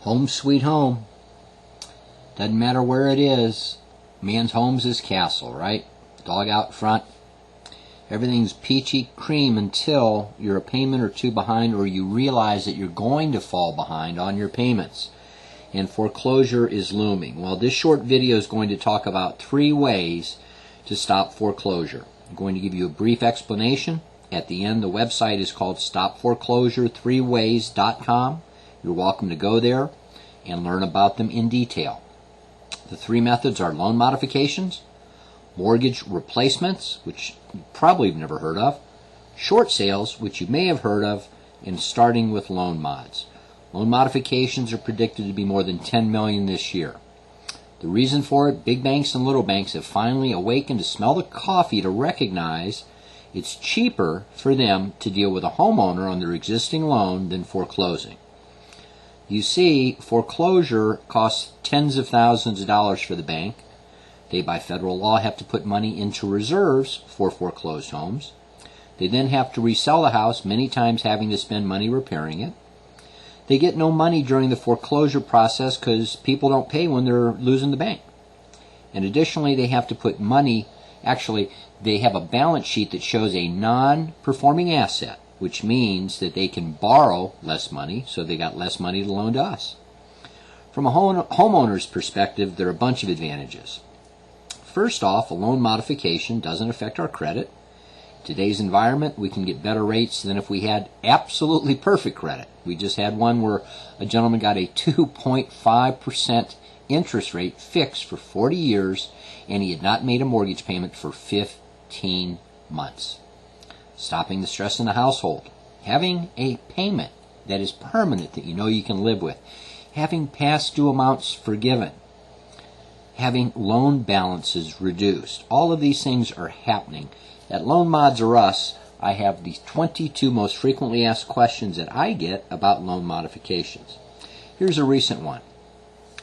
Home sweet home. Doesn't matter where it is. Man's home's his castle, right? Dog out front. Everything's peachy cream until you're a payment or two behind, or you realize that you're going to fall behind on your payments. And foreclosure is looming. Well, this short video is going to talk about 3 ways to stop foreclosure. I'm going to give you a brief explanation. At the end, the website is called stopforeclosure3ways.com. You're welcome to go there and learn about them in detail. The 3 methods are loan modifications, mortgage replacements, which you probably have never heard of, short sales, which you may have heard of, and starting with loan mods. Loan modifications are predicted to be more than $10 million this year. The reason for it, big banks and little banks have finally awakened to smell the coffee to recognize it's cheaper for them to deal with a homeowner on their existing loan than foreclosing. You see, foreclosure costs tens of thousands of dollars for the bank. They, by federal law, have to put money into reserves for foreclosed homes. They then have to resell the house, many times having to spend money repairing it. They get no money during the foreclosure process because people don't pay when they're losing the bank. And additionally, they have to put money, actually, they have a balance sheet that shows a non-performing asset, which means that they can borrow less money, so they got less money to loan to us. From a homeowner's perspective, there are a bunch of advantages. First off, a loan modification doesn't affect our credit. In today's environment, we can get better rates than if we had absolutely perfect credit. We just had one where a gentleman got a 2.5% interest rate fixed for 40 years, and he had not made a mortgage payment for 15 months. Stopping the stress in the household. Having a payment that is permanent that you know you can live with. Having past due amounts forgiven. Having loan balances reduced. All of these things are happening. At Loan Mods or Us, I have the 22 most frequently asked questions that I get about loan modifications. Here's a recent one.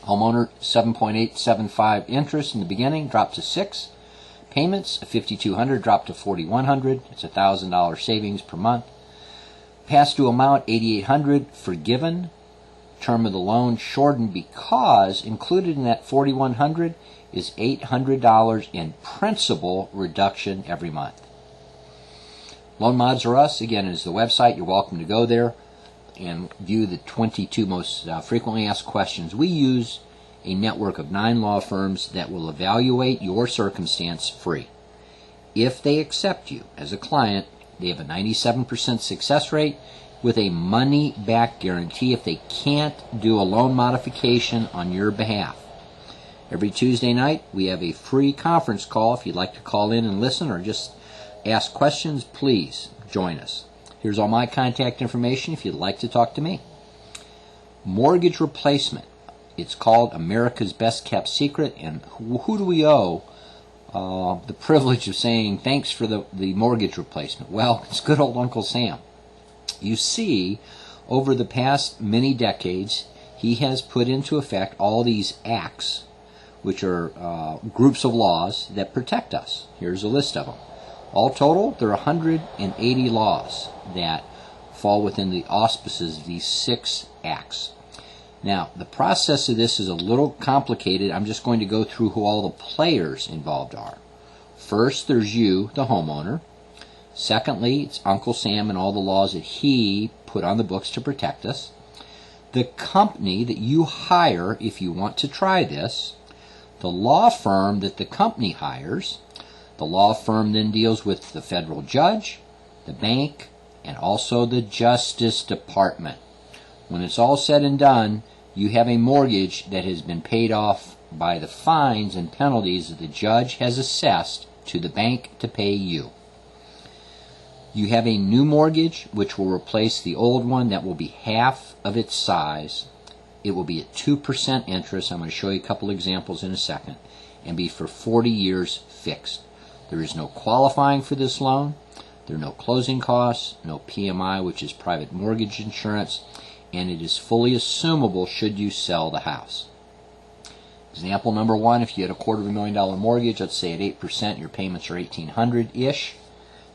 Homeowner 7.875 interest in the beginning dropped to 6. Payments $5,200 dropped to $4,100. It's $1,000 savings per month. Past due amount $8,800 forgiven. Term of the loan shortened because included in that $4,100 is $800 in principal reduction every month. Loan Mods or Us, again, is the website. You're welcome to go there and view the 22 most frequently asked questions. We use a network of 9 law firms that will evaluate your circumstance free. If they accept you as a client, they have a 97% success rate with a money-back guarantee if they can't do a loan modification on your behalf. Every Tuesday night, we have a free conference call. If you'd like to call in and listen or just ask questions, please join us. Here's all my contact information if you'd like to talk to me. Mortgage replacement. It's called America's Best Kept Secret, and who do we owe the privilege of saying thanks for the mortgage replacement? Well, it's good old Uncle Sam. You see, over the past many decades, he has put into effect all these acts, which are groups of laws that protect us. Here's a list of them. All total, there are 180 laws that fall within the auspices of these 6 acts. Now, the process of this is a little complicated. I'm just going to go through who all the players involved are. First, there's you, the homeowner. Secondly, it's Uncle Sam and all the laws that he put on the books to protect us. The company that you hire if you want to try this. The law firm that the company hires. The law firm then deals with the federal judge, the bank, and also the Justice Department. When it's all said and done, you have a mortgage that has been paid off by the fines and penalties that the judge has assessed to the bank to pay you. You have a new mortgage which will replace the old one that will be half of its size. It will be at 2% interest. I'm going to show you a couple examples in a second, and be for 40 years fixed. There is no qualifying for this loan. There are no closing costs, no PMI, which is private mortgage insurance, and it is fully assumable should you sell the house. Example number 1, if you had a $250,000 mortgage, let's say at 8%, your payments are $1,800-ish.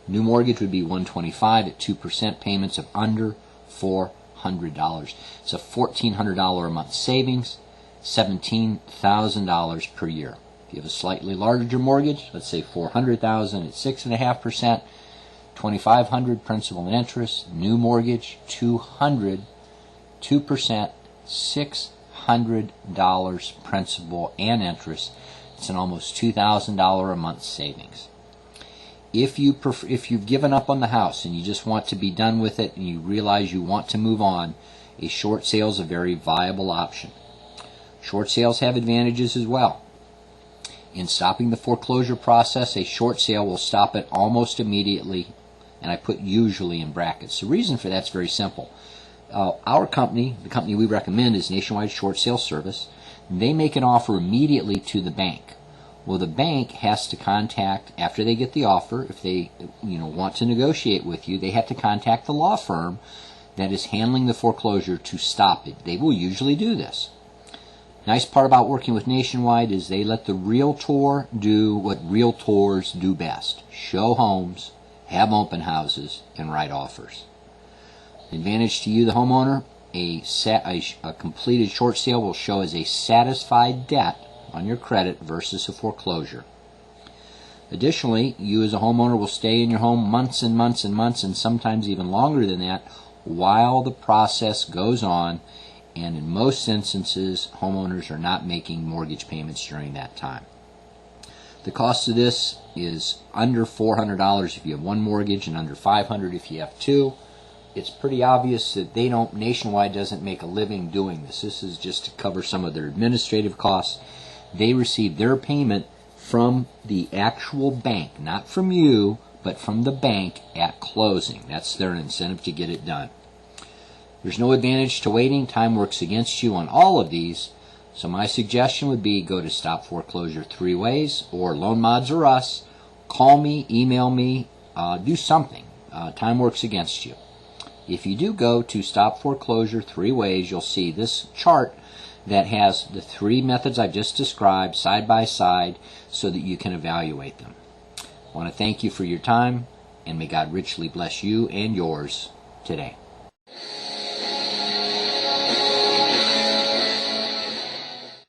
New mortgage would be $125 at 2%, payments of under $400. It's a $1,400 a month savings, $17,000 per year. If you have a slightly larger mortgage, let's say $400,000 at 6.5%, $2,500 principal and interest. New mortgage, $200, 2%, $600 principal and interest. It's an almost $2,000 a month savings. If you've given up on the house and you just want to be done with it and you realize you want to move on, a short sale is a very viable option. Short sales have advantages as well. In stopping the foreclosure process, a short sale will stop it almost immediately, and I put usually in brackets. The reason for that's very simple. Our company, the company we recommend, is Nationwide Short Sale Service. They make an offer immediately to the bank. Well, the bank has to contact, after they get the offer, if they want to negotiate with you, they have to contact the law firm that is handling the foreclosure to stop it. They will usually do this. Nice part about working with Nationwide is they let the realtor do what realtors do best: show homes, have open houses, and write offers. The advantage to you, the homeowner, a completed short sale will show as a satisfied debt on your credit versus a foreclosure. Additionally, you as a homeowner will stay in your home months and months and months, and sometimes even longer than that, while the process goes on. And in most instances, homeowners are not making mortgage payments during that time. The cost of this is under $400 if you have one mortgage and under $500 if you have two. It's pretty obvious that Nationwide doesn't make a living doing this. This is just to cover some of their administrative costs. They receive their payment from the actual bank, not from you, but from the bank at closing. That's their incentive to get it done. There's no advantage to waiting. Time works against you on all of these. So my suggestion would be go to Stop Foreclosure 3 Ways or Loan Mods or us. Call me, email me, do something. Time works against you. If you do go to Stop Foreclosure 3 Ways, you'll see this chart that has the three methods I've just described side by side so that you can evaluate them. I want to thank you for your time, and may God richly bless you and yours today.